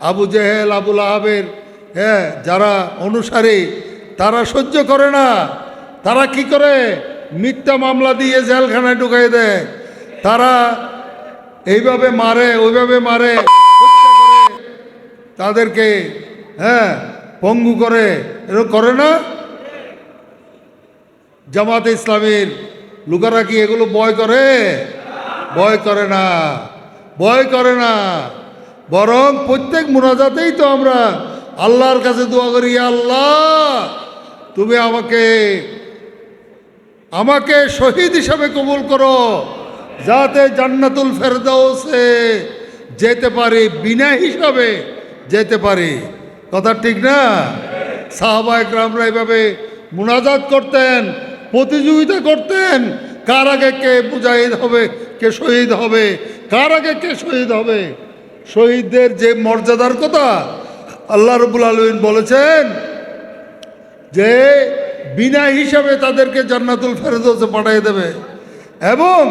আবু জেহেল আবুল আহাবের যারা অনুসারী তারা সহ্য করে না। তারা কি করে? মিথ্যা মামলা দিয়ে জেলখানায় ঢুকাই দেয়। তারা এইভাবে মারে, ওইভাবে মারে, হত্যা করে, তাদেরকে পঙ্গু করে। এরকম করে না? জামাতে ইসলামীর লোকেরা কি এগুলো ভয় করে? ভয় করে না, ভয় করে না। বরং প্রত্যেক মুনাজাতেই তো আমরা আল্লাহর কাছে দোয়া করি, আল্লাহ তুমি আমাকে শহীদ হিসাবে কবুল করো, যাতে জান্নাতুল ফেরদাউসে যেতে পারি, বিনা হিসাবে যেতে পারি। কথা ঠিক না? সাহাবা একরামরা এইভাবে মুনাজাত করতেন, প্রতিযোগিতা করতেন, কার আগে কে মুজাহিদ হবে, কে শহীদ হবে, কার আগে কে শহীদ হবে। শহীদদের যে মর্যাদার কথা আল্লাহ রাব্বুল আলামিন বলেছেন যে বিনা হিসাবে তাদেরকে জান্নাতুল ফেরদাউসে পাঠিয়ে দেবে। এবং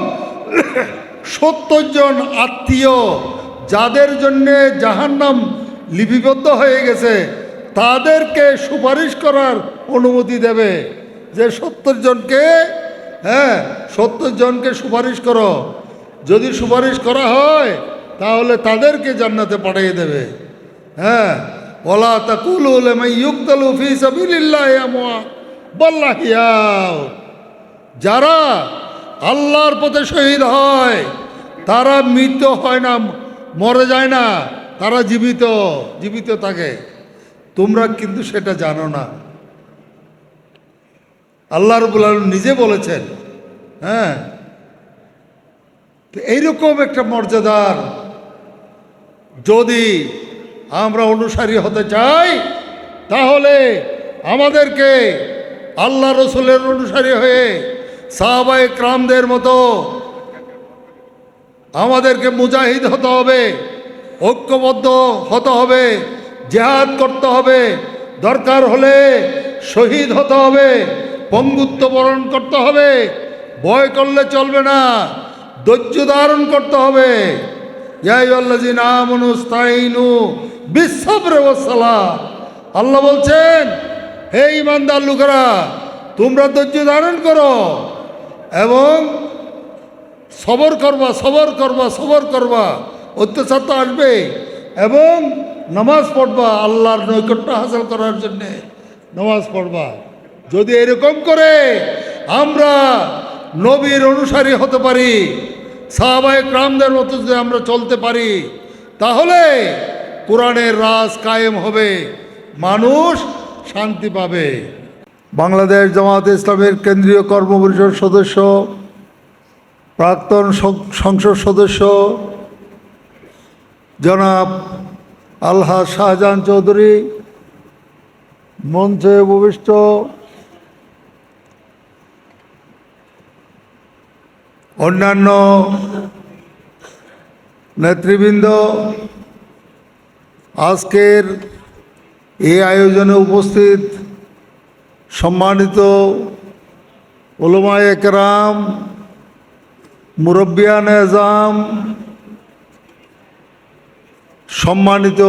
70 জন আত্মীয় যাদের জন্যে জাহান্নাম লিপিবদ্ধ হয়ে গেছে তাদেরকে সুপারিশ করার অনুমতি দেবে, যে 70 জনকে সুপারিশ করো। যদি সুপারিশ করা হয় তাহলে তাদেরকে জান্নাতে পাঠিয়ে দেবে। ওয়ালা তাকুলু লিমান ইউকতালু ফি সাবিলিল্লাহি আমওয়াত বাল আহইয়াউ। যারা আল্লাহর পথে শহীদ হয় তারা মৃত হয় না, মরে যায় না, তারা জীবিত থাকে। তোমরা কিন্তু সেটা জানো না। আল্লাহ রাব্বুল আলামিন নিজে বলেছেন। তো এইরকম একটা মর্যাদার যদি আমরা অনুসারী হতে চাই তাহলে আমাদেরকে আল্লাহ রসুলের অনুসারী হয়ে সাহাবায়ে কেরামদের মতো আমাদেরকে মুজাহিদ হতে হবে, ঐক্যবদ্ধ হতে হবে, জিহাদ করতে হবে, দরকার হলে শহীদ হতে হবে, পঙ্গুত্ব বরণ করতে হবে। ভয় করলে চলবে না, ধৈর্য ধারণ করতে হবে। ইয়া আইয়ুহাল্লাযীনা আমানু ইসতাঈনু বিস-সাবরি ওয়াস-সালাহ। আল্লাহ বলছেন, হে ঈমানদার লোকেরা, তোমরা ধৈর্য ধারণ করো এবং সবর করবা। অত্যাচার তো আসবে। এবং নামাজ পড়বা, আল্লাহর নৈকট্য হাসিল করার জন্যে নামাজ পড়বা। যদি এরকম করে আমরা নবীর অনুসারী হতে পারি, সাহাবায়ে কেরামদের মতো যদি আমরা চলতে পারি, তাহলে কোরআনের রাজ কায়েম হবে, মানুষ শান্তি পাবে। বাংলাদেশ জামায়াতে ইসলামীর কেন্দ্রীয় কর্মপরিষদ সদস্য, প্রাক্তন সংসদ সদস্য জনাব আলহাজ শাহজাহান চৌধুরী, মঞ্চে উপবিষ্ট অন্যান্য নেতৃবৃন্দ, আজকের এই আয়োজনে উপস্থিত সম্মানিত উলামায়ে কেরাম, মুরব্বিয়ানে আযম, সম্মানিত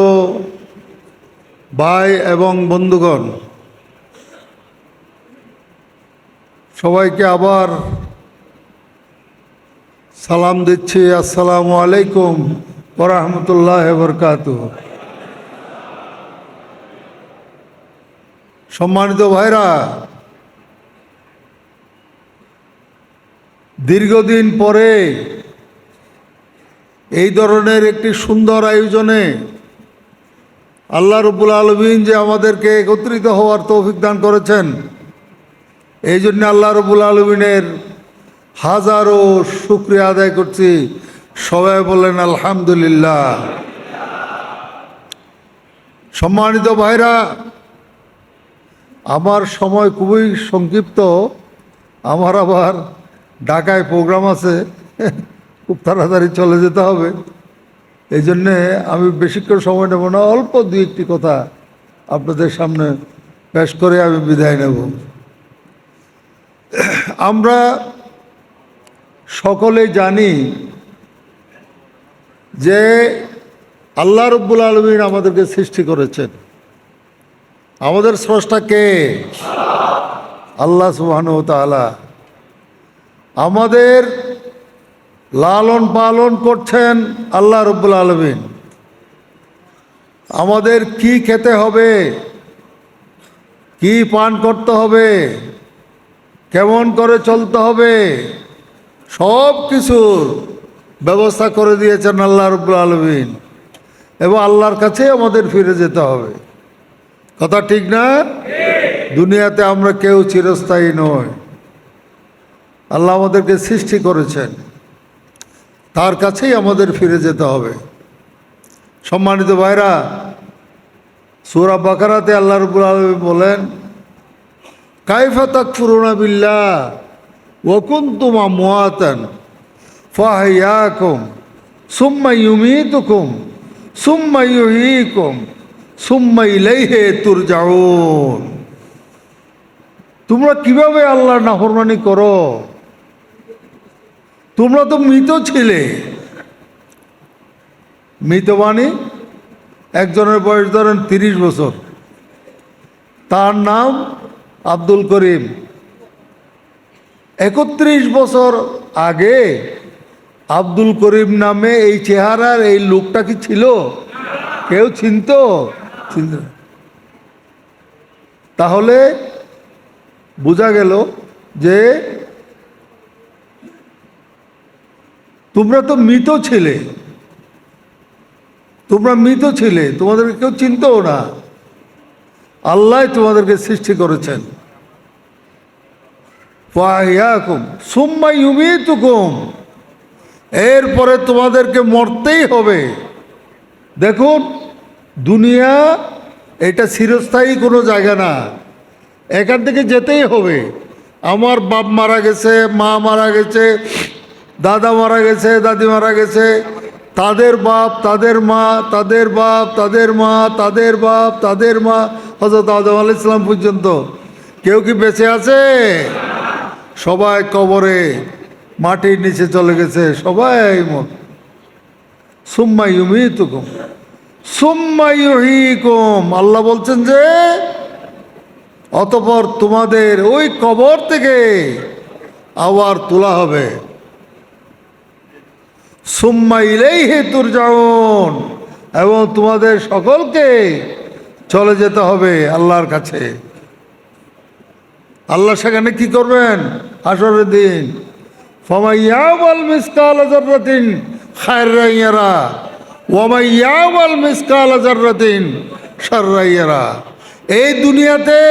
ভাই এবং বন্ধুগণ, সবাইকে আবার সালাম দিচ্ছি। আসসালামু আলাইকুম ওয়া রাহমাতুল্লাহি ওয়া বারাকাতুহু। সম্মানিত ভাইরা, দীর্ঘদিন পরে এই ধরনের একটি সুন্দর আয়োজনে আল্লাহ রাব্বুল আলামিন যে আমাদেরকে একত্রিত হওয়ার তৌফিক দান করেছেন, এই জন্য আল্লাহ রাব্বুল আলামিনের হাজারো শুকরিয়া আদায় করছি। সবাই বলেন আলহামদুলিল্লাহ। সম্মানিত ভাইরা, আমার সময় খুবই সংক্ষিপ্ত, আমার আবার ঢাকায় প্রোগ্রাম আছে, খুব তাড়াতাড়ি চলে যেতে হবে। এই জন্যে আমি বেশিক্ষণ সময় নেব না, অল্প দুই একটি কথা আপনাদের সামনে পেশ করে আমি বিদায় নেব। আমরা সকলে জানি যে আল্লাহ রাব্বুল আলামিন আমাদেরকে সৃষ্টি করেছেন। আমাদের স্রষ্টা কে? আল্লাহ সুবহানাহু ওয়া তাআলা। আমাদের লালন পালন করছেন আল্লাহ রাব্বুল আলামিন। আমাদের কি খেতে হবে, কি পান করতে হবে, কেমন করে চলতে হবে, সব কিছুর ব্যবস্থা করে দিয়েছেন আল্লাহ রাব্বুল আলামিন। এবং আল্লাহর কাছে আমাদের ফিরে যেতে হবে। কথা ঠিক না? দুনিয়াতে আমরা কেউ চিরস্থায়ী নই। আল্লাহ আমাদেরকে সৃষ্টি করেছেন, তার কাছেই আমাদের ফিরে যেতে হবে। সম্মানিত ভাইরা, সূরা বাকারাতে আল্লাহ রাব্বুল আলামিন বলেন, কাইফা তাকফুরুনা বিল্লাহ ওয়া কুনতুম আমওয়াতান ফাহইয়াকুম সুম্মা ইউমীতুকুম সুম্মা ইউহয়ীকুম সুম্মা ইলাইহি তুরজাউন। তোমরা কিভাবে আল্লাহর নাফরমানি করো? তোমরা তো মৃত ছিলে। মৃত মানে একজনের বয়স ধরেন 30 বছর, তার নাম আব্দুল করিম। 31 বছর আগে আব্দুল করিম নামে এই চেহারার এই লোকটা কি ছিল? কেউ চিনত? তাহলে বোঝা গেল যে তোমরা তো মৃত ছিলে, তোমরা মৃত ছিলে, তোমাদেরকে কেউ চিনতও না। আল্লাহ তোমাদেরকে সৃষ্টি করেছেন। ফাহইয়াকুম সুম্মা ইউমীতুকুম, এরপরে তোমাদেরকে মরতেই হবে। দেখুন, দুনিয়া এটা চিরস্থায়ী কোনো জায়গা না, এখান থেকে যেতেই হবে। আমার বাপ মারা গেছে, মা মারা গেছে, দাদা মারা গেছে, দাদি মারা গেছে, তাদের বাপ, তাদের মা, তাদের বাপ, তাদের মা, তাদের বাপ, তাদের মা, হযরত আদম আলাইহিস সালাম পর্যন্ত কেউ কি বেঁচে আছে? সবাই কবরে মাটির নিচে চলে গেছে, সবাই মর। সুম্মা ইউমীতুকুম সুম্মা ইউহয়ীকুম, আল্লাহ বলছেন যে অতঃপর তোমাদের ওই কবর থেকে আবার তোলা হবে। সুম্মা ইলাইহি তুরজাউন, এবং তোমাদের সকলকে চলে যেতে হবে আল্লাহর কাছে। আল্লাহ সেখানে কি করবেন? হাসরের দিন ফামান ইয়ামাল মিসকালা যাররাতিন খায়রান ইয়ারা ওয়া মান ইয়ামাল মিসকালা যাররাতিন শাররান ইয়ারা। এই দুনিয়াতে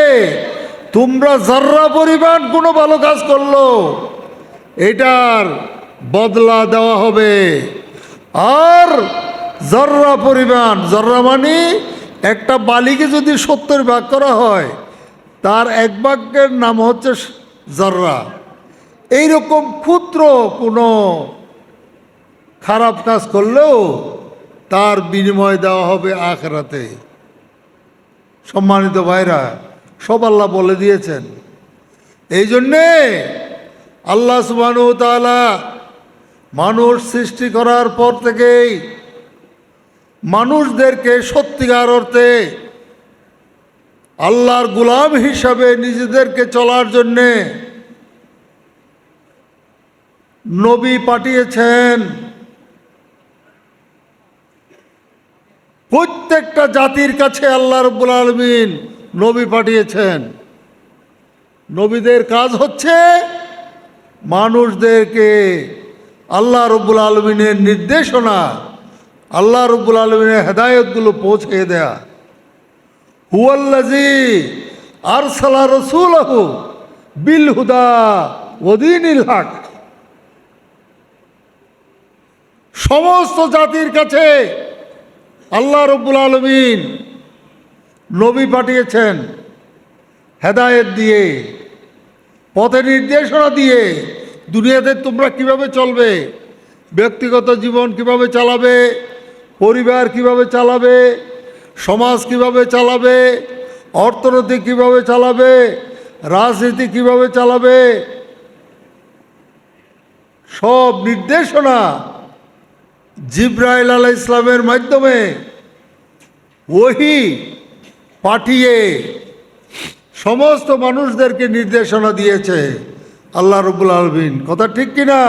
তোমরা যাররা পরিমাণ কোনো ভালো কাজ করলো, এটার বদলা দেওয়া হবে। আর যাররা পরিমাণ, যাররা মানে একটা বালিকে যদি 70 ভাগ করা হয়, তার এক ভাগের নাম হচ্ছে যাররা। এইরকম ক্ষুদ্র কোনো খারাপ কাজ করলেও তার বিনিময় দেওয়া হবে আখিরাতে। সম্মানিত ভাইরা, সব আল্লাহ বলে দিয়েছেন। এই জন্যে আল্লাহ সুবহানাহু ওয়া তাআলা মানুষ সৃষ্টি করার পর থেকেই মানুষদেরকে সত্যিকার অর্থে আল্লাহর গোলাম হিসাবে নিজেদেরকে চলার জন্যে নবী পাঠিয়েছেন। প্রত্যেকটা জাতির কাছে আল্লাহ রাব্বুল আলামিন নবী পাঠিয়েছেন। নবীদের কাজ হচ্ছে মানুষদেরকে আল্লাহ রাব্বুল আলামিনের নির্দেশনা, আল্লাহ রাব্বুল আলামিনের হেদায়েতগুলো পৌঁছে দেয়া। হুয়াল্লাযী আরসালা রাসূলাহু বিল হুদা ওয়া দীনিল হক। সমস্ত জাতির কাছে আল্লাহ রাব্বুল আলামিন নবী পাঠিয়েছেন হেদায়েত দিয়ে, পথে নির্দেশনা দিয়ে। দুনিয়াতে তোমরা কিভাবে চলবে, ব্যক্তিগত জীবন কিভাবে চালাবে, পরিবার কিভাবে চালাবে, সমাজ কিভাবে চালাবে, অর্থনীতি কিভাবে চালাবে, রাজনীতি কিভাবে চালাবে, সব নির্দেশনা জিব্রাইল আলাইহিস ইসলামের মাধ্যমে ওহী পাঠিয়ে সমস্ত মানুষদেরকে নির্দেশনা দিয়েছে আল্লাহ রাব্বুল আলামিন। কথা ঠিক কিনা?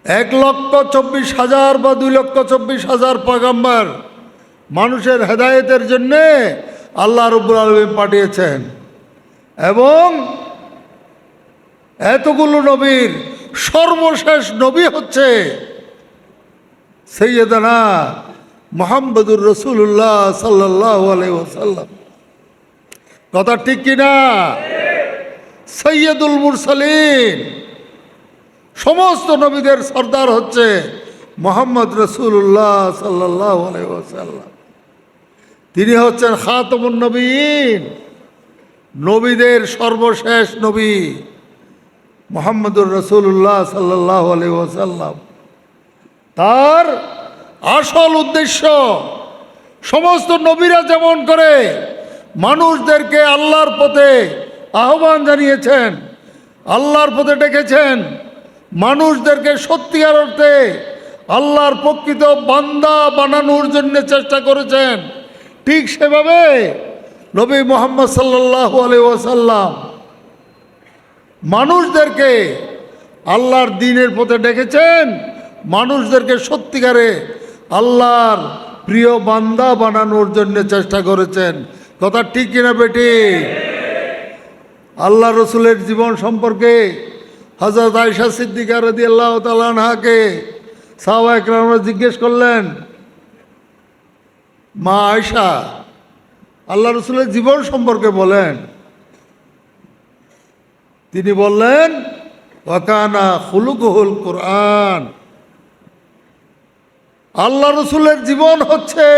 1,24,000 বা 2,24,000 পয়গম্বর মানুষের হেদায়েতের জন্যে আল্লাহ রাব্বুল আলামিন পাঠিয়েছেন, এবং এতগুলো নবীর সর্বশেষ নবী হচ্ছে সৈয়দনা মুহাম্মদুর রাসূলুল্লাহ সাল্লাল্লাহু আলাইহি ওয়াসাল্লাম। কথা ঠিক কিনা? সৈয়দুল মুরসালিন, সমস্ত নবীদের সর্দার হচ্ছে মুহাম্মদ রাসূলুল্লাহ সাল্লাল্লাহু আলাইহি ওয়াসাল্লাম। তিনি হচ্ছেন খাতামুন নবীন, নবীদের সর্বশেষ নবী মুহাম্মদুর রাসূলুল্লাহ সাল্লাল্লাহু আলাইহি ওয়াসাল্লাম। তার আসল উদ্দেশ্য, সমস্ত নবীরা যেমন করে মানুষদেরকে আল্লাহর পথে আহ্বান জানিয়েছেন, আল্লাহর পথে ডেকেছেন, মানুষদেরকে সত্যিকার অর্থে আল্লাহর প্রকৃত বান্দা বানানোর জন্য চেষ্টা করেছেন, ঠিক সেভাবে নবী মুহাম্মদ সাল্লাল্লাহু আলাইহি ওয়াসাল্লাম মানুষদেরকে আল্লাহর দ্বীনের পথে ডেকেছেন, মানুষদেরকে সত্যিকারে আল্লাহর প্রিয় বান্দা বানানোর জন্য চেষ্টা করেছেন। কথা ঠিক কিনা বেটি? আল্লাহ রসুলের জীবন সম্পর্কে হযরত আয়েশা সিদ্দিকা রাদিয়াল্লাহু তাআলা আনহাকে সাহাবায়ে কেরামরা জিজ্ঞেস করলেন, মা আয়েশা, আল্লাহ রসুলের জীবন সম্পর্কে বলেন। তিনি বললেন, ওয়াকানা খুলুকুহুল কোরআন। আল্লাহ রসুলের জীবন হচ্ছে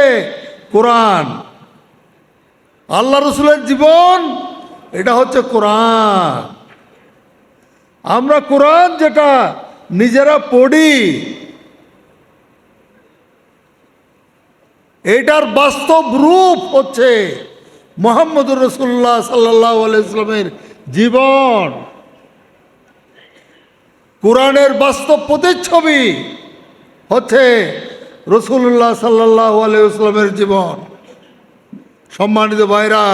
কোরআন। আল্লাহ রসুলের জীবন এটা হচ্ছে কোরআন। আমরা কোরআন যেটা নিজেরা পড়ি, এটার বাস্তব রূপ হচ্ছে মুহাম্মদুর রাসূলুল্লাহ সাল্লাল্লাহু আলাইহি ওয়াসাল্লামের জীবন। কোরআনের বাস্তব প্রতিচ্ছবি হচ্ছে রাসূলুল্লাহ সাল্লাল্লাহু আলাইহি ওয়াসাল্লামের জীবন। সম্মানিত ভাইরা,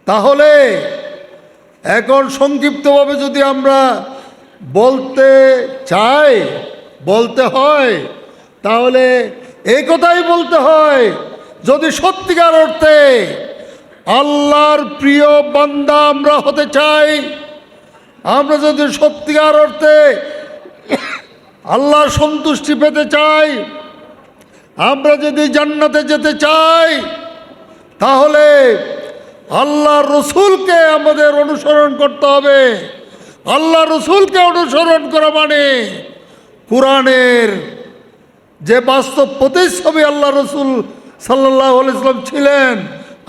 তাহলে এখন সংক্ষিপ্তভাবে যদি আমরা বলতে চাই, বলতে হয়, তাহলে এই কথাই বলতে হয়, যদি সত্যিকার অর্থে আল্লাহর প্রিয় বান্দা আমরা হতে চাই, আমরা যদি সত্যিকার অর্থে আল্লাহর সন্তুষ্টি পেতে চাই, আমরা যদি জান্নাতে যেতে চাই, তাহলে আল্লাহ রসুলকে আমাদের অনুসরণ করতে হবে। আল্লাহ রসুলকে অনুসরণ করা মানে কোরআনের যে বাস্তব প্রতিচ্ছবি আল্লাহ রসুল সাল্লাল্লাহু আলাইহি ওয়াসাল্লাম ছিলেন,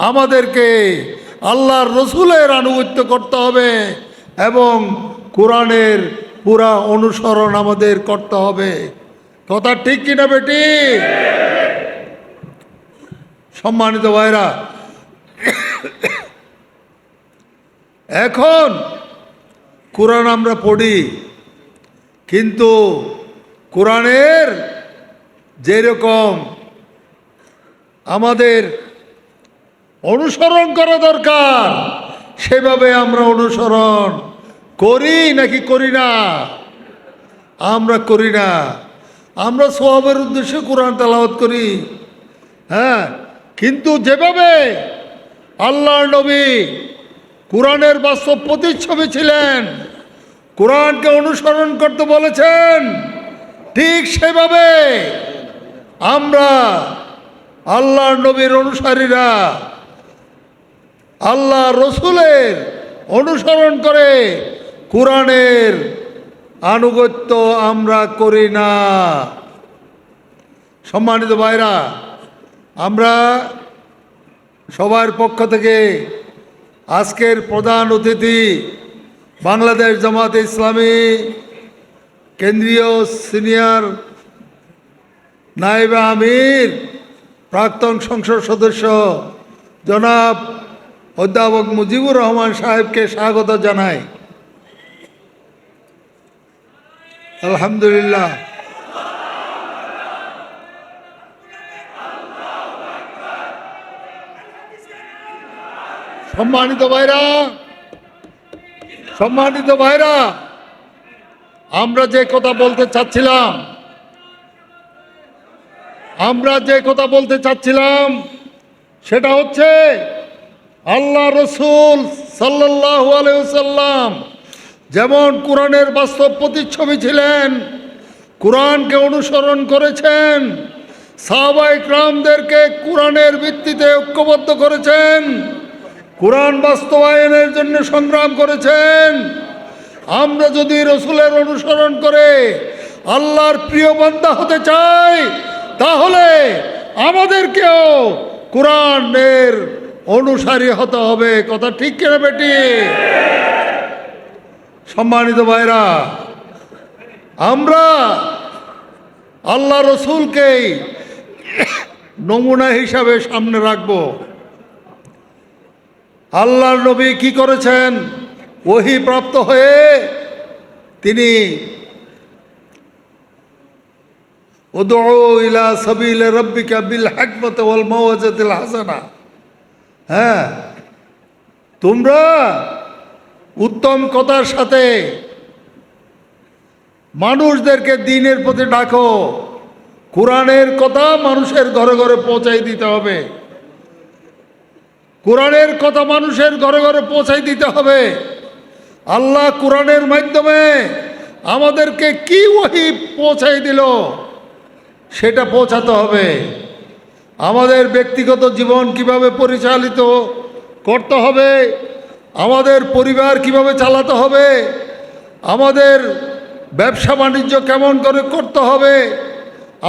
আমাদেরকে আল্লাহর রসুলের আনুগত্য করতে হবে এবং কোরআনের পুরা অনুসরণ আমাদের করতে হবে। কথা ঠিক কিনা বেটি? সম্মানিত ভাইরা, এখন কোরআন আমরা পড়ি, কিন্তু কোরআনের যেরকম আমাদের অনুসরণ করা দরকার, সেভাবে আমরা অনুসরণ করি নাকি করি না? আমরা করি না। আমরা সওয়াবের উদ্দেশ্যে কোরআন তেলাওয়াত করি, হ্যাঁ, কিন্তু যেভাবে আল্লাহর নবী কোরআনের বাস্তব প্রতিচ্ছবি ছিলেন, কোরআনকে অনুসরণ করতে বলেছেন, ঠিক সেভাবে আমরা আল্লাহর নবীর অনুসারীরা আল্লাহ রসুলের অনুসরণ করে কোরআনের আনুগত্য আমরা করি না। সম্মানিত ভাইরা, আমরা সবার পক্ষ থেকে আজকের প্রধান অতিথি বাংলাদেশ জামাতে ইসলামী কেন্দ্রীয় সিনিয়র নায়েবে আমির প্রাক্তন সংসদ সদস্য জনাব অধ্যাপক মুজিবুর রহমান সাহেবকে স্বাগত জানাই। আলহামদুলিল্লাহ। সম্মানিত ভাইরা, সম্মানিত ভাইরা, আমরা যে কথা বলতে চাচ্ছিলাম সেটা হচ্ছে আল্লাহ রসুল সাল্লাল্লাহু আলাইহি ওয়াসাল্লাম যেমন কোরআনের বাস্তব প্রতিচ্ছবি ছিলেন, কোরআনকে অনুসরণ করেছেন, সাহাবায়ে কেরামদেরকে কোরআনের ভিত্তিতে ঐক্যবদ্ধ করেছেন, কোরআন বাস্তবায়নের জন্য সংগ্রাম করেছেন। আমরা যদি রসুলের অনুসরণ করে আল্লাহর প্রিয় বান্দা হতে চাই, তাহলে আমাদেরকেও কোরআনের অনুসারী হতে হবে। কথা ঠিক কিনা বেটি? সম্মানিত ভাইরা, আমরা আল্লাহ রসুলকেই নমুনা হিসাবে সামনে রাখব। আল্লাহর নবী কি করেছেন? ওহী প্রাপ্ত হয়ে তিনি উদউ ইলা সাবিলি রাব্বিকা বিল হিকমাতি ওয়াল মাওয়াজাতিল হাসানা, হ্যাঁ, তোমরা উত্তম কথার সাথে মানুষদেরকে দ্বীনের প্রতি ডাকো। কোরআনের কথা মানুষের ঘরে ঘরে পৌঁছাই দিতে হবে। কোরআনের কথা মানুষের ঘরে ঘরে পৌঁছাই দিতে হবে। আল্লাহ কোরআনের মাধ্যমে আমাদেরকে কি ওহী পৌঁছাই দিল সেটা পৌঁছাতে হবে। আমাদের ব্যক্তিগত জীবন কিভাবে পরিচালিত করতে হবে, আমাদের পরিবার কিভাবে চালাতে হবে, আমাদের ব্যবসা বাণিজ্য কেমন করে করতে হবে,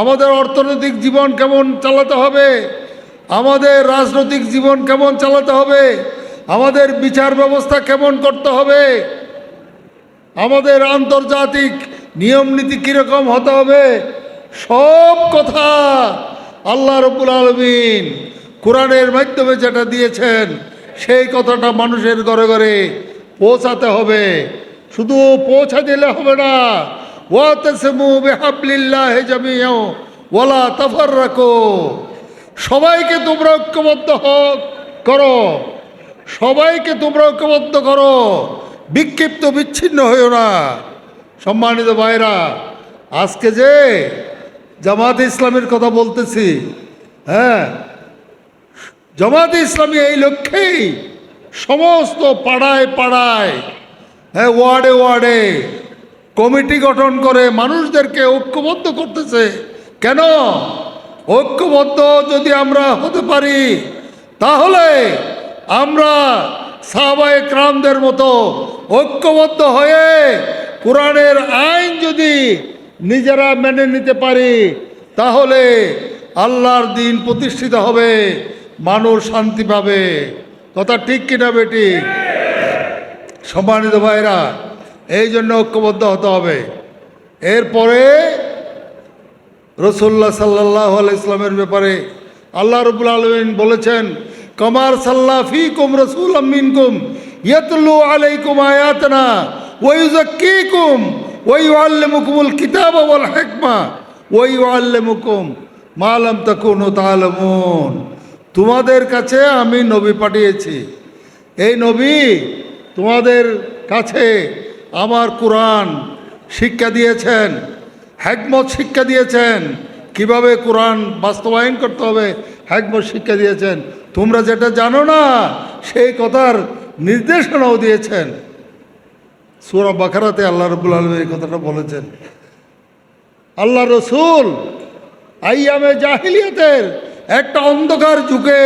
আমাদের অর্থনৈতিক জীবন কেমন চালাতে হবে, আমাদের রাজনৈতিক জীবন কেমন চালাতে হবে, আমাদের বিচার ব্যবস্থা কেমন করতে হবে, আমাদের আন্তর্জাতিক নিয়ম নীতি কীরকম হতে হবে, সব কথা আল্লাহ রাব্বুল আলামিন কোরআনের মাধ্যমে যেটা দিয়েছেন সেই কথাটা মানুষের ঘরে ঘরে পৌঁছাতে হবে। শুধু পৌঁছা দিলে হবে না। ওয়াতাসিমু বিহাবলিল্লাহি জামিআন ওয়ালা তাফাররাকু, সবাইকে তোমরা ঐক্যবদ্ধ করো, সবাইকে তোমরা ঐক্যবদ্ধ করো, বিক্ষিপ্ত বিচ্ছিন্ন হইও না। সম্মানিত ভাইরা, আজকে যে জামাতে ইসলামের কথা বলতেছি, হ্যাঁ, জামাতে ইসলামী এই লক্ষ্যেই সমস্ত পাড়ায় পাড়ায়, হ্যাঁ, ওয়ার্ডে ওয়ার্ডে কমিটি গঠন করে মানুষদেরকে ঐক্যবদ্ধ করতেছে। কেন? ঐক্যবদ্ধ যদি আমরা হতে পারি, তাহলে আমরা সাহাবায়ে কেরামদের মতো ঐক্যবদ্ধ হয়ে কোরআনের আইন যদি নিজেরা মেনে নিতে পারি, তাহলে আল্লাহর দিন প্রতিষ্ঠিত হবে, মানুষ শান্তি পাবে। কথা ঠিক কিনা বেটি? সম্মানিত ভাইরা, এই জন্য ঐক্যবদ্ধ হতে হবে। এরপরে রাসূলুল্লাহ সাল্লাল্লাহু আলাইহি ইসলামের ব্যাপারে আল্লাহ রাব্বুল আলামিন বলেছেন, কামার সাল্লা ফীকুম রাসূলুম মিনকুম ইয়াতলু আলাইকুম আয়াতিনা ওয়া ইউযাক্কিকুম ওয়া ইউআল্লিমুকুমুল কিতাবা ওয়াল হিকমা ওয়া ইউআল্লিমুকুম মা লাম তাকুনু তা'লামুন। তোমাদের কাছে আমি নবী পাঠিয়েছি, এই নবী তোমাদের কাছে আমার কোরআন শিক্ষা দিয়েছেন, হিকমত শিক্ষা দিয়েছেন, কিভাবে কোরআন বাস্তবায়ন করতে হবে হিকমত শিক্ষা দিয়েছেন। তোমরা যেটা জানো না সেই কথার নির্দেশনাও দিয়েছেন। সূরা বাকারাতে আল্লাহ রাব্বুল আলামিন এই কথাটা বলেছেন। আল্লাহ রসুল আইয়ামে জাহিলিয়াতের একটা অন্ধকার যুগে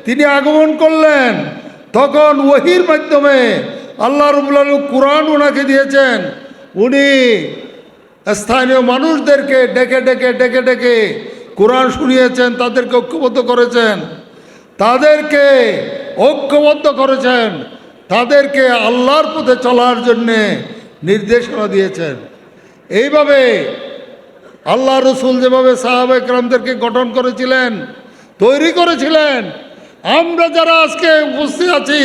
তিনি আগমন করলেন। তখন ওহীর মাধ্যমে আল্লাহ রাব্বুল আলামিন কোরআন ওনাকে দিয়েছেন। উনি স্থানীয় মানুষদেরকে ডেকে ডেকে ডেকে ডেকে কোরআন শুনিয়েছেন, তাদেরকে ঐক্যবদ্ধ করেছেন, তাদেরকে ঐক্যবদ্ধ করেছেন, তাদেরকে আল্লাহর পথে চলার জন্যে নির্দেশনা দিয়েছেন। এইভাবে আল্লাহ রসুল যেভাবে সাহাবায়ে কেরামদেরকে গঠন করেছিলেন, তৈরি করেছিলেন, আমরা যারা আজকে উপস্থিত আছি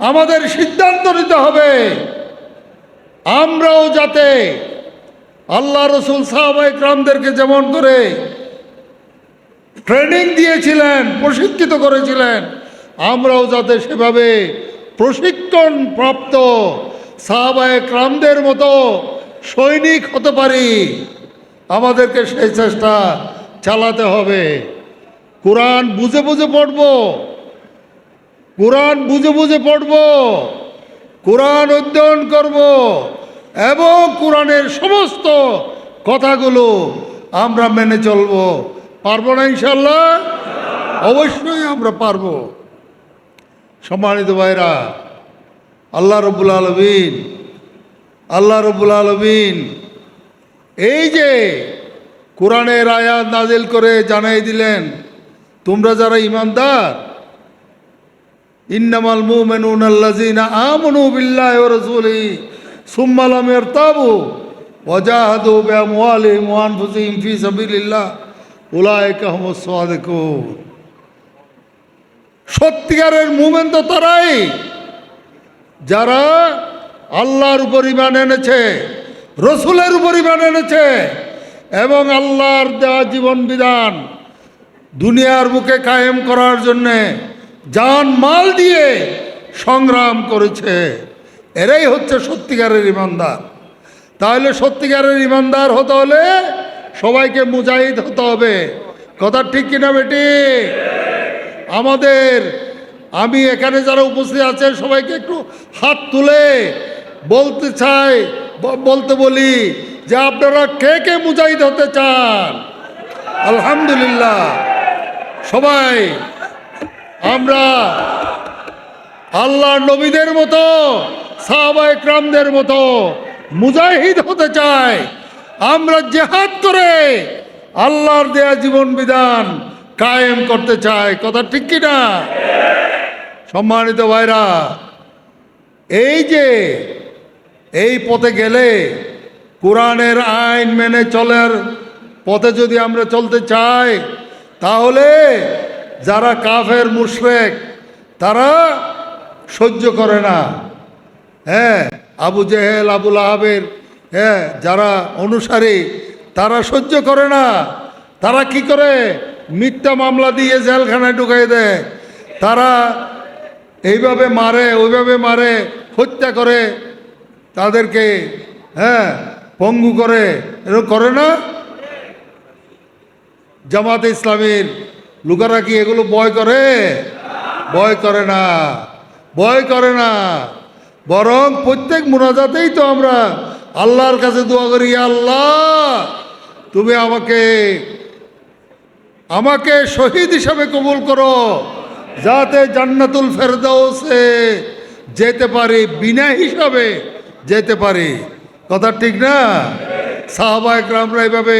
আমাদের সিদ্ধান্ত নিতে হবে আমরাও যাতে আল্লাহ রসুল সাহাবায়ে কেরামদেরকে যেমন করে ট্রেনিং দিয়েছিলেন, প্রশিক্ষিত করেছিলেন, আমরাও যাতে সেভাবে প্রশিক্ষণ প্রাপ্ত সাহাবায়ে কেরামদের মতো সৈনিক হতে পারি, আমাদেরকে সেই চেষ্টা চালাতে হবে। কোরআন বুঝে বুঝে পড়ব, কোরআন বুঝে বুঝে পড়ব, কোরআন অধ্যয়ন করব এবং কোরআনের সমস্ত কথাগুলো আমরা মেনে চলব। পারবো না ইনশাল্লাহ? অবশ্যই আমরা পারব। সম্মানিত ভাইরা, আল্লাহ রব্বুল আলামিন এই যে কোরআনের আয়াত নাজিল করে জানাই দিলেন, তোমরা যারা ঈমানদার, ইন্নামাল মুমিনুনা আল্লাযীনা আমানু বিল্লাহি ওয়া রাসূলিহি সুম্মা লাম ইয়ারতাবু ওয়া জাহাদু বিআমওয়ালিহিম ওয়া আনফুসিহিম ফি সাবিলিল্লাহ উলাইকা হুমুস সাদিকুন। সত্যিকারের মুমিন তো তারাই যারা আল্লাহর উপর ঈমান এনেছে, রসুলের উপর ঈমান এনেছে এবং আল্লাহর দেওয়া জীবন বিধান দুনিয়ার বুকে কায়েম করার জন্যে জান মাল দিয়ে সংগ্রাম করেছে। এরাই হচ্ছে সত্যিকারের ঈমানদার। তাহলে সত্যিকারের ঈমানদার হতে হলে সবাইকে মুজাহিদ হতে হবে। কথা ঠিক কিনা বেটি? আমি এখানে যারা উপস্থিত আছেন সবাইকে একটু হাত তুলে বলতে বলি যে আপনারা কে কে মুজাহিদ হতে চান? আলহামদুলিল্লাহ, সবাই আমরা আল্লাহর নবীদের মতো, সাহাবায়ে কেরামদের মতো মুজাহিদ হতে চাই। আমরা জিহাদ করে আল্লাহর দেয়া জীবন বিধান কায়েম করতে চাই। কথা ঠিক কিনা? সম্মানিত ভাইরা, এই পথে গেলে, কোরআনের আইন মেনে চলার পথে যদি আমরা চলতে চাই, তাহলে যারা কাফের মুশরিক তারা সহ্য করে না। আবু জেহেল, আবু লাহাবের যারা অনুসারী তারা সহ্য করে না। তারা কি করে? মিথ্যা মামলা দিয়ে জেলখানায় ঢুকাই দেয়। তারা এইভাবে মারে, ওইভাবে মারে, হত্যা করে, তাদেরকে পঙ্গু করে। এরকম করে না? জামাতে ইসলামীর লোকেরা কি এগুলো ভয় করে? ভয় করে না, ভয় করে না। বরং প্রত্যেক মুনাজাতেই তো আমরা আল্লাহর কাছে দোয়া করি, আল্লাহ তুমি আমাকে শহীদ হিসাবে কবুল করো, যাতে জান্নাতুল ফেরদাউসে যেতে পারি, বিনা হিসাবে যেতে পারি। কথা ঠিক না? সাহাবায়ে কেরামরা এইভাবে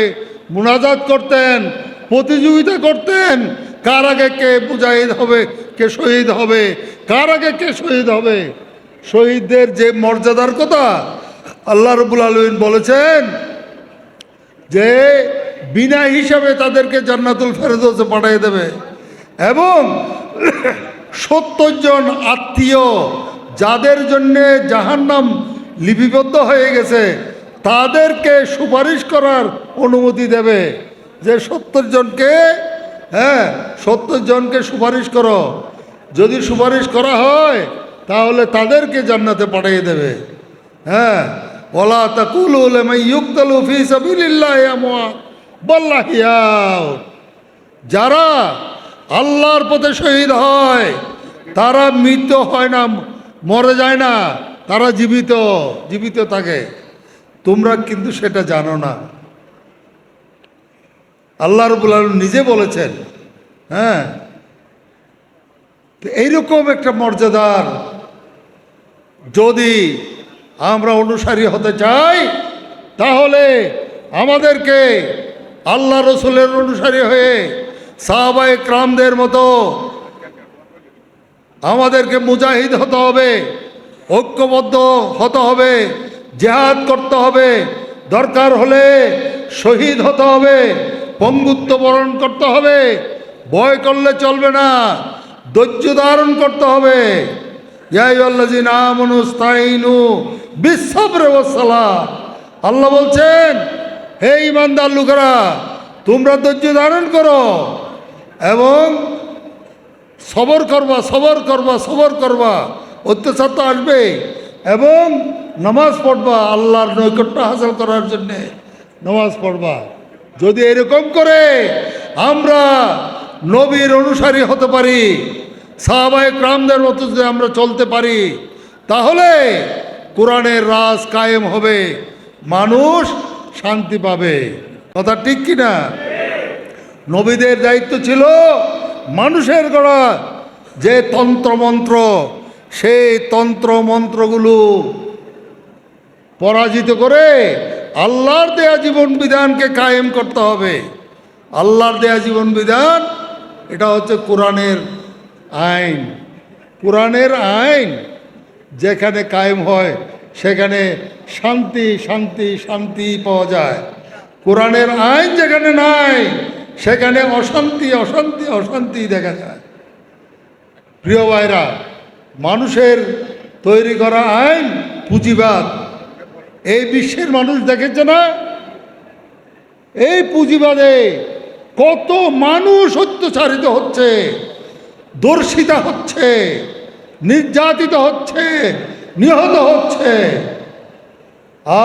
মুনাজাত করতেন, প্রতিযোগিতা করতেন, কার আগে কে মুজাহিদ হবে, কে শহীদ হবে, কার আগে কে শহীদ হবে। শহীদদের যে মর্যাদার কথা আল্লাহ রাব্বুল আলামিন বলেছেন যে বিনা হিসাবে তাদেরকে জান্নাতুল ফেরদাউসে পাঠিয়ে দেবে এবং 70 জন আত্মীয় যাদের জন্যে জাহান্নাম লিপিবদ্ধ হয়ে গেছে তাদেরকে সুপারিশ করার অনুমতি দেবে যে 70 জনকে সুপারিশ করো। যদি সুপারিশ করা হয় তাহলে তাদেরকে জান্নাতে পাঠিয়ে দেবে। ওয়ালা তাকুলু লিমান ইউকতালু ফি সাবিলিল্লাহি আমওয়াত বাল আহইয়াউ। যারা আল্লাহর পথে শহীদ হয় তারা মৃত হয় না, মরে যায় না, তারা জীবিত থাকে। তোমরা কিন্তু সেটা জানো না। আল্লাহ রাব্বুল আলামিন নিজে বলেছেন। তো এইরকম একটা মর্যাদার যদি আমরা অনুসারী হতে চাই তাহলে আমাদেরকে আল্লাহ রসুলের অনুসারী হয়ে সাহাবায়ে কেরামদের মতো আমাদেরকে মুজাহিদ হতে হবে, ঐক্যবদ্ধ হতে হবে, জিহাদ করতে হবে, দরকার হলে শহীদ হতে হবে, পঙ্গুত্ব বরণ করতে হবে, ভয় করলে চলবে না, ধৈর্য ধারণ করতে হবে। ইয়া আইয়ুহাল্লাযীনা আমানু ইসতাঈনু বিস-সাবরি ওয়াস-সালাহ। আল্লাহ বলছেন হে ইমানদার লোকেরা, তোমরা ধৈর্য ধারণ করো এবং সবর করবা, সবর করবা, সবর করবা। অত্যাচার তো আসবে, এবং নামাজ পড়বা, আল্লাহর নৈকট্য হাসিল করার জন্যে নামাজ পড়বা। যদি এরকম করে আমরা নবীর অনুসারী হতে পারি, সাহাবায়ে কেরামদের মতো যদি আমরা চলতে পারি, তাহলে কোরআনের রাজ কায়েম হবে, মানুষ শান্তি পাবে। কথা ঠিক কিনা? নবীদের দায়িত্ব ছিল মানুষের গড়া যে তন্ত্রমন্ত্র, সেই তন্ত্রমন্ত্রগুলো পরাজিত করে আল্লাহর দেয়া জীবন বিধানকে কায়েম করতে হবে। আল্লাহর দেয়া জীবন বিধান এটা হচ্ছে কোরআনের আইন। কোরআনের আইন যেখানে কায়েম হয় সেখানে শান্তি শান্তি শান্তি পাওয়া যায়। কোরআনের আইন যেখানে নাই সেখানে অশান্তি অশান্তি অশান্তি দেখা যায়। প্রিয় ভাইরা, মানুষের তৈরি করা আইন পুঁজিবাদ। এই বিশ্বের মানুষ দেখেছে না, এই পুঁজিবাদে কত মানুষ অত্যাচারিত হচ্ছে, দর্শিতা হচ্ছে, নির্যাতিত হচ্ছে, নিহত হচ্ছে।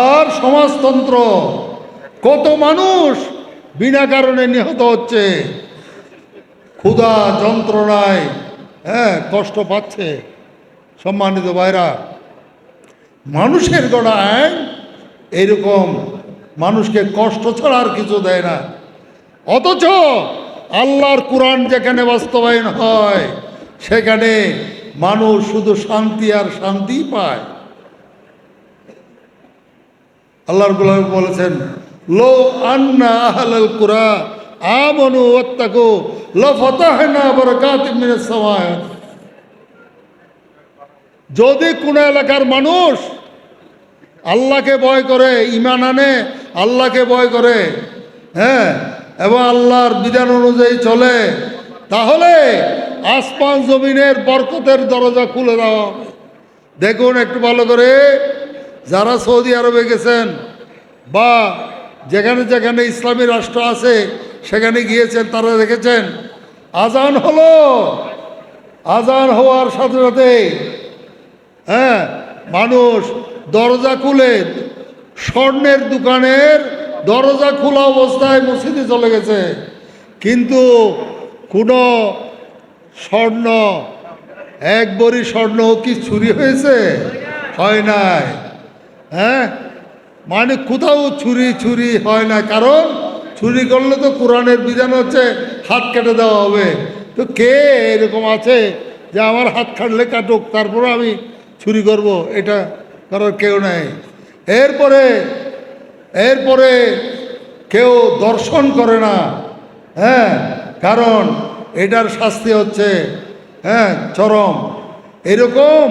আর সমাজতন্ত্র, কত মানুষ বিনা কারণে নিহত হচ্ছে, ক্ষুধা যন্ত্রণায় কষ্ট পাচ্ছে। সম্মানিত ভাইরা, মানুষের গড়া আইন এরকম মানুষকে কষ্ট ছাড়া আর কিছু দেয় না। অথচ আল্লাহর কোরআন যেখানে বাস্তবায়ন হয় সেখানে মানুষ শুধু শান্তি আর শান্তি পায়। আল্লাহর কোরআন বলেছেন, লো আন্না আহলাল কুরা আমানু ওয়াত্তাকু লাফাতাহনা বারাকাতিম মিনাস সামায়ে। যদি কোনো এলাকার মানুষ আল্লাহকে ভয় করে, ঈমান আনে, আল্লাহকে ভয় করে, এবং আল্লাহর বিধান অনুযায়ী চলে, তাহলে আসমান জমিনের বরকতের দরজা খুলে দেওয়া হবে। দেখুন একটু ভালো করে, যারা সৌদি আরবে গেছেন বা যেখানে যেখানে ইসলামী রাষ্ট্র আছে সেখানে গিয়েছেন, তারা দেখেছেন আজান হলো, আজান হওয়ার সাথে সাথে মানুষ দরজা খুলে, স্বর্ণের দোকানের দরজা খোলা অবস্থায় মসজিদে চলে গেছে, কিন্তু কোনো স্বর্ণ, এক ভরি স্বর্ণ কি চুরি হয়েছে? হয় নাই। মানে কোথাও চুরি হয় না, কারণ চুরি করলে তো কোরআনের বিধান হচ্ছে হাত কেটে দেওয়া হবে। তো কে এরকম আছে যে আমার হাত কাটলে কাটুক, তারপরে আমি চুরি করব? এটা করার কেউ নাই। এরপরে কেউ দর্শন করে না, কারণ এটার শাস্তি হচ্ছে চরম। এরকম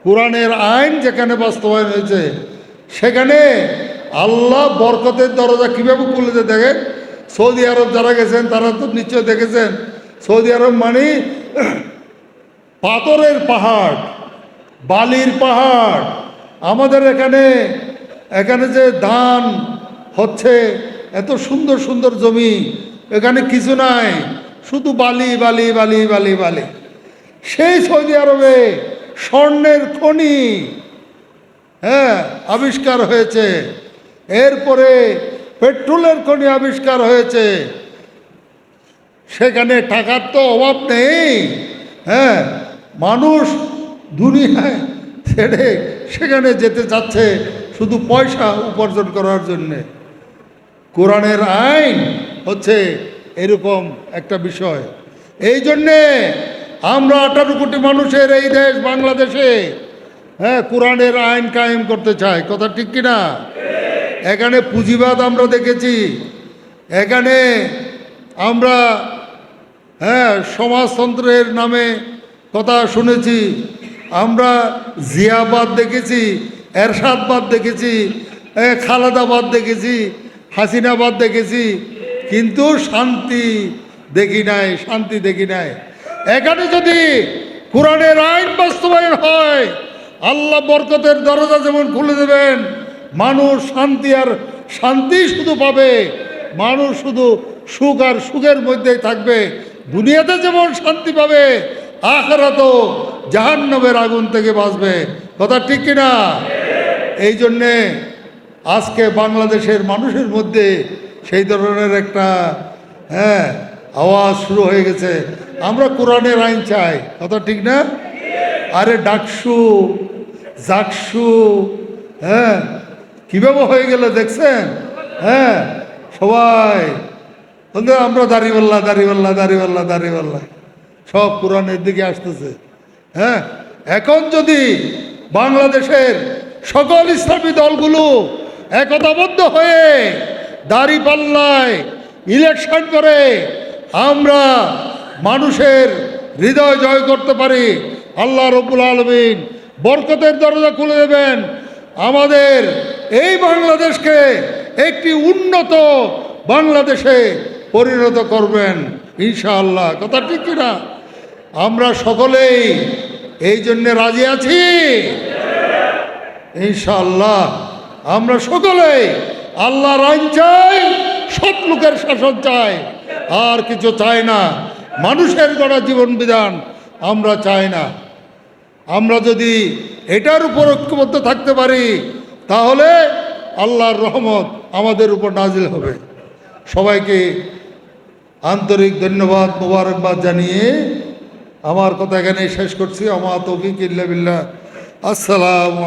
কোরআনের আইন যেখানে বাস্তবায়ন হয়েছে সেখানে আল্লাহ বরকতের দরজা কীভাবে খুলেছে দেখেন। সৌদি আরব যারা গেছেন তারা তো নিশ্চয় দেখেছেন, সৌদি আরব মানে পাথরের পাহাড়, বালির পাহাড়। আমাদের এখানে যে ধান হচ্ছে, এত সুন্দর সুন্দর জমি, এখানে কিছু নাই, শুধু বালি বালি বালি বালি বালি। সেই সৌদি আরবে স্বর্ণের খনি আবিষ্কার হয়েছে, এরপরে পেট্রোলের খনি আবিষ্কার হয়েছে। সেখানে টাকার তো অভাব নেই, মানুষ দুনিয়ায় ছেড়ে সেখানে যেতে চাচ্ছে শুধু পয়সা উপার্জন করার জন্যে। কোরআনের আইন হচ্ছে এরকম একটা বিষয়। এই জন্যে আমরা 18 কোটি মানুষের এই দেশ বাংলাদেশে কোরআনের আইন কায়েম করতে চাই। কথা ঠিক কিনা? এখানে পুঁজিবাদ আমরা দেখেছি, এখানে আমরা সমাজতন্ত্রের নামে কথা শুনেছি, আমরা জিয়াবাদ দেখেছি, এরশাদবাদ দেখেছি, খালেদাবাদ দেখেছি, হাসিনাবাদ দেখেছি, কিন্তু শান্তি দেখি নাই, শান্তি দেখি নাই। এখানে যদি কোরআনের আইন বাস্তবায়ন হয়, আল্লাহ বরকতের দরজা যেমন খুলে দেবেন, মানুষ শান্তি আর শান্তি শুধু পাবে, মানুষ শুধু সুখ আর সুখের মধ্যেই থাকবে। দুনিয়াতে যেমন শান্তি পাবে, আখিরাতেও জাহান্নামের আগুন থেকে বাঁচবে। কথা ঠিক কিনা? এই জন্যে আজকে বাংলাদেশের মানুষের মধ্যে সেই ধরনের একটা আওয়াজ শুরু হয়ে গেছে, আমরা কোরআনের আইন চাই। কথা ঠিক না? আরে ডাকসু জাকসু কীভাবে হয়ে গেল দেখছেন? সবাই বলতে আমরা দাড়িপাল্লা দাড়িপাল্লা দাড়িপাল্লা দাড়িপাল্লা, সব কোরআনের দিকে আসতেছে। এখন যদি বাংলাদেশের সকল ইসলামী দলগুলো একতাবদ্ধ হয়ে দাড়িপাল্লায় ইলেকশন করে আমরা মানুষের হৃদয় জয় করতে পারি, আল্লাহ রব্বুল আলামিন বরকতের দরজা খুলে দেবেন, আমাদের এই বাংলাদেশকে একটি উন্নত বাংলাদেশে পরিণত করবেন ইনশাআল্লাহ। কথা ঠিক কিনা? আমরা সকলেই এই জন্যে রাজি আছি ইনশাআল্লাহ। আমরা সকলেই আল্লাহর আইন চাই, সৎ লোকের শাসন চাই, আর কিছু চাই না। মানুষের গড়া জীবন বিধান আমরা চাই না। আমরা যদি এটার উপর ঐক্যবদ্ধ থাকতে পারি তাহলে আল্লাহর রহমত আমাদের উপর নাজিল হবে। সবাইকে আন্তরিক ধন্যবাদ মোবারকবাদ জানিয়ে আমার কথা এখানে শেষ করছি। আমার তৌফিক ইল্লা বিল্লাহ। আসসালাম।